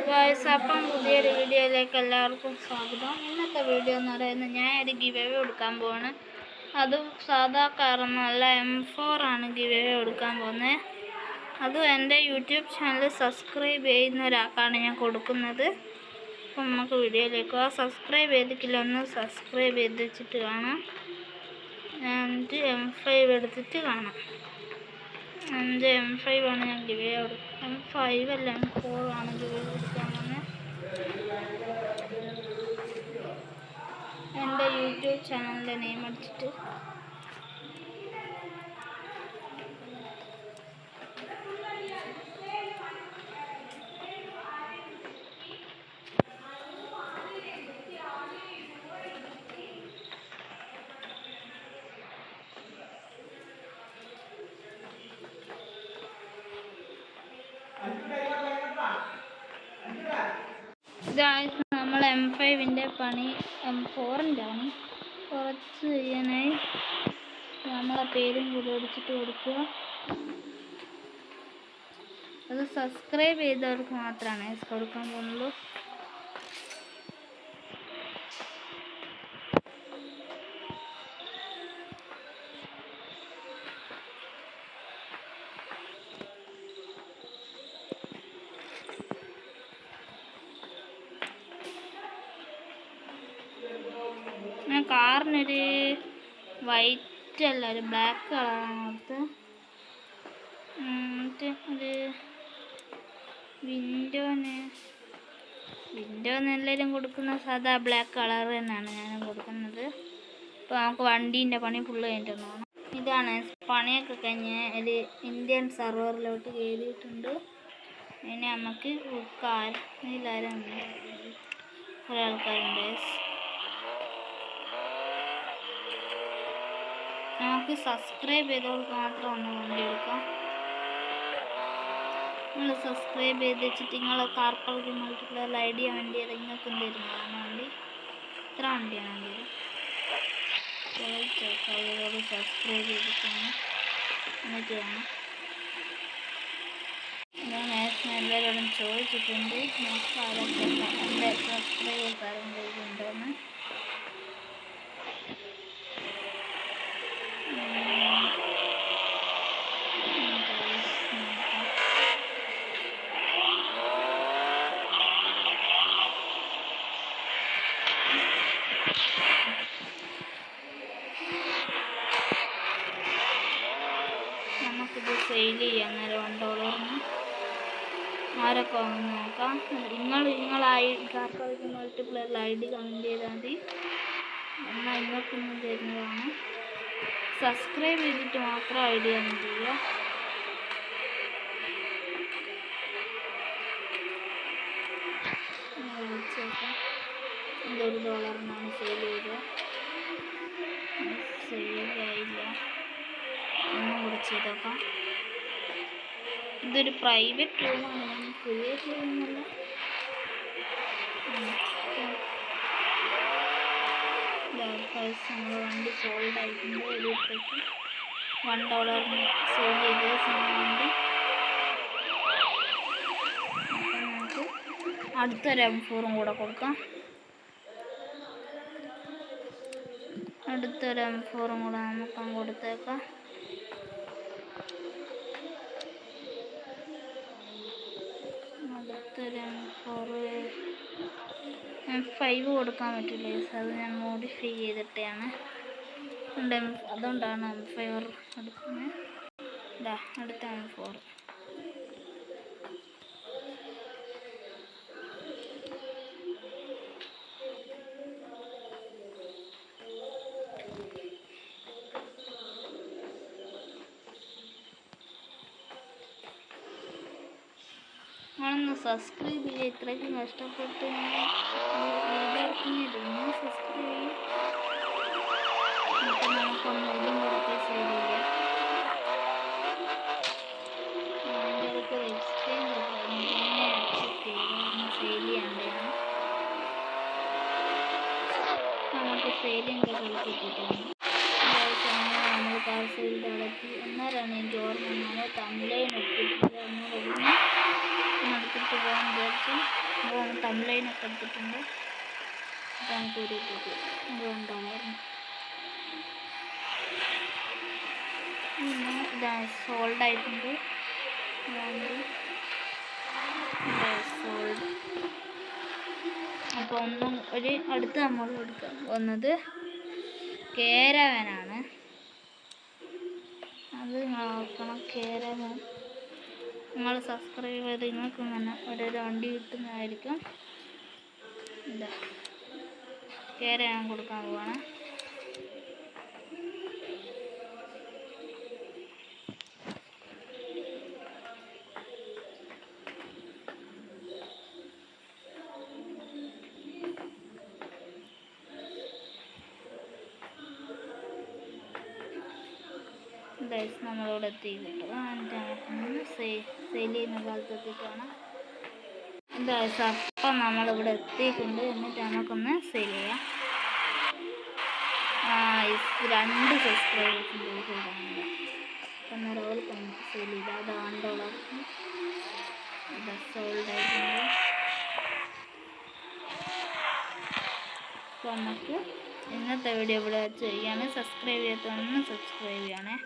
Guys, അപ്പം പുതിയൊരു വീഡിയോയിലേക്ക് എല്ലാവർക്കും സ്വാഗതം. ഇന്നത്തെ വീഡിയോ എന്ന് പറയുന്നത് ഞാൻ ഒരു ഗിവ് അവേ കൊടുക്കാൻ പോവാണ്. അതും സാധാ കാറൊന്നുമല്ല, M4 ആണ് ഗിവ് അവേ കൊടുക്കാൻ പോകുന്നത്. അതും എൻ്റെ യൂട്യൂബ് ചാനൽ സബ്സ്ക്രൈബ് ചെയ്യുന്ന ഒരാൾക്കാണ് ഞാൻ കൊടുക്കുന്നത്. അപ്പം നമുക്ക് വീഡിയോയിലേക്ക് പോകാം. സബ്സ്ക്രൈബ് ചെയ്തിട്ടില്ല, ഒന്ന് സബ്സ്ക്രൈബ് ചെയ്ത് വെച്ചിട്ട് കാണാം. എന്നിട്ട് M5 എടുത്തിട്ട് കാണാം. എൻ്റെ M5 ആണ് ഞാൻ ഗിവ് അവേ കൊടുക്കുന്നത്. M5 അല്ല, M4 ആണ് ഗിവ് അവേ കൊടുക്കാൻ പോകുന്നത്. എൻ്റെ യൂട്യൂബ് ചാനലിൻ്റെ നെയിം അടിച്ചിട്ട് നമ്മൾ M5ൻ്റെ പണി M4ൻ്റെ പണി കുറച്ച് ചെയ്യാനായി നമ്മളെ പേരും കൂടി അടിച്ചിട്ട് കൊടുക്കുക. അത് സബ്സ്ക്രൈബ് ചെയ്തവർക്ക് മാത്രമാണ് കൊടുക്കാൻ പോകുന്നുള്ളൂ. ഞാൻ കാറിനൊരു വൈറ്റ് അല്ല, ഒരു ബ്ലാക്ക് കളറാണ് കൊടുത്ത്. എന്നിട്ട് ഒരു വിൻഡോന്ന് എല്ലാവരും കൊടുക്കുന്ന സാധാ ബ്ലാക്ക് കളർ തന്നെയാണ് ഞാനും കൊടുക്കുന്നത്. ഇപ്പോൾ നമുക്ക് വണ്ടീൻ്റെ പണി ഫുള്ള് കഴിഞ്ഞിട്ട് കാണാം. ഇതാണ് പണിയൊക്കെ കഴിഞ്ഞ് ഒരു ഇന്ത്യൻ സെർവറിലോട്ട് കയറിയിട്ടുണ്ട്. അതിന് നമുക്ക് ഇതിലാരും കുറേ ആൾക്കാരുണ്ട്. നമുക്ക് സബ്സ്ക്രൈബ് ചെയ്തവർക്ക് മാത്രം ഒന്ന് വണ്ടി എടുക്കാം. നിങ്ങൾ സബ്സ്ക്രൈബ് ചെയ്ത് വെച്ചിട്ട് നിങ്ങൾ കാർ പാർക്കിംഗ് മൾട്ടിപ്ലയർ ID വണ്ടി അത് നിങ്ങൾക്ക് തരുന്നതാണ് വണ്ടി. ഇത്ര വണ്ടിയാണ് വണ്ടി സബ്സ്ക്രൈബ് ചെയ്തിട്ടാണ് എന്നിട്ട് വേണം. ഞാൻ എല്ലാവരോടും ചോദിച്ചിട്ടുണ്ട് നമുക്ക് ആരൊക്കെ എൻ്റെ സബ്സ്ക്രൈബേഴ്സ് ആരെങ്കിലും ഉണ്ടോയെന്ന്. നമുക്കിത് സെയിൽ ചെയ്യാം. നേരെ $1 ആരൊക്കെ വന്ന് നോക്കാം. നിങ്ങളായി കാർ പാർക്കിംഗ് മൾട്ടിപ്ലയറിൽ ID കമൻറ്റ് ചെയ്താൽ മതി. എന്നാൽ ഇങ്ങോട്ടൊന്നും തരുന്നതാണ്. സബ്സ്ക്രൈബ് ചെയ്തിട്ട് മാത്രം ID കമൻറ്റ് ചെയ്യുക. ഇതൊരു $1 സെയിൽ ചെയ്തത്. സെയിലായില്ല, ഒന്നും കൂടെ ചെയ്തേക്കാം. ഇതൊരു പ്രൈവറ്റ് റൂമാണ്, ഞാൻ ക്രിയേറ്റ് ചെയ്യുന്നില്ല. നമ്മൾ വണ്ടി സോൾഡ് ആയിട്ടുണ്ട്. ഒരു $1 സെയിൽ ചെയ്ത വണ്ടി. അപ്പം നമുക്ക് അടുത്തൊരു M4 കൂടെ കൊടുക്കാം. അടുത്തൊരു M4 കൂടെ നമുക്ക് കൊടുത്തേക്കാം. അടുത്തൊരു M5 കൊടുക്കാൻ പറ്റില്ല, അത് ഞാൻ മോഡിഫൈ ചെയ്തിട്ടാണ്. അതുകൊണ്ടാണ് M5 എടുക്കുന്നത്. അടുത്ത M4 ഞാനൊന്ന് സബ്സ്ക്രൈബ് ചെയ്യുക. ഇത്രയ്ക്ക് കഷ്ടപ്പെട്ട് സബ്സ്ക്രൈബ് ചെയ്യും. എന്നിട്ട് നമുക്കൊന്ന് ഇതും കൊടുത്ത് സെയിൽ ചെയ്യാം. എൻ്റെ അടുത്ത് എക്സ്ചേഞ്ച് പിന്നെ അക്സെപ്റ്റ് ചെയ്ത് സെയിൽ ചെയ്യാണ്ടാണ്. നമുക്ക് സെയിലിൻ്റെ കളിപ്പിച്ചിട്ടാണ് നമ്മൾ കാർ സെയിൽ നടത്തി. അന്നേരമാണ് എനിക്ക് ഓർമ്മ തമിഴ് ഇട്ടിട്ട് നടത്തിട്ട് പോകാൻ വിചാരിച്ചു. അപ്പോൾ തംബ്ലൈനൊക്കെ എടുത്തിട്ടുണ്ട്. അപ്പോൾ നമുക്ക് ഒരു അതുകൊണ്ടായിരുന്നു ഇതാ സോൾഡ് ആയിട്ടുണ്ട്. സോൾഡ്. അപ്പോൾ അടുത്ത് നമ്മൾ എടുക്കാൻ പോകുന്നത് കേരവനാണ്. അത് നിങ്ങൾ നോക്കണം. കേരവൻ നിങ്ങൾ സബ്സ്ക്രൈബ് ചെയ്ത് നിങ്ങൾക്ക് ഇങ്ങനെ ഓരോരോ വണ്ടി കിട്ടുന്നതായിരിക്കും. ഇതാ കേരവൻ കൊടുക്കാൻ പോവാണ്. നമ്മളിവിടെ എത്തി കിട്ടും. സെയിൽ ചെയ്യുന്ന കാലത്ത് എത്തിയിട്ടാണ്. അപ്പം നമ്മളിവിടെ എത്തിയിട്ടുണ്ട്. എന്നിട്ട് നമുക്കൊന്ന് സെയിൽ ചെയ്യാം. 2 സബ്സ്ക്രൈബേഴ്സിൻ്റെ ചെയ്താണില്ല. അപ്പം നിറവിൽ സെയിൽ ചെയ്ത് അത് $1 സോൾഡ് ആയിട്ടുണ്ട്. അപ്പോൾ നമുക്ക് ഇന്നത്തെ വീഡിയോ ഇവിടെ ചെയ്യാണ്. സബ്സ്ക്രൈബ് ചെയ്യാത്തതൊന്ന് സബ്സ്ക്രൈബ് ചെയ്യണേ.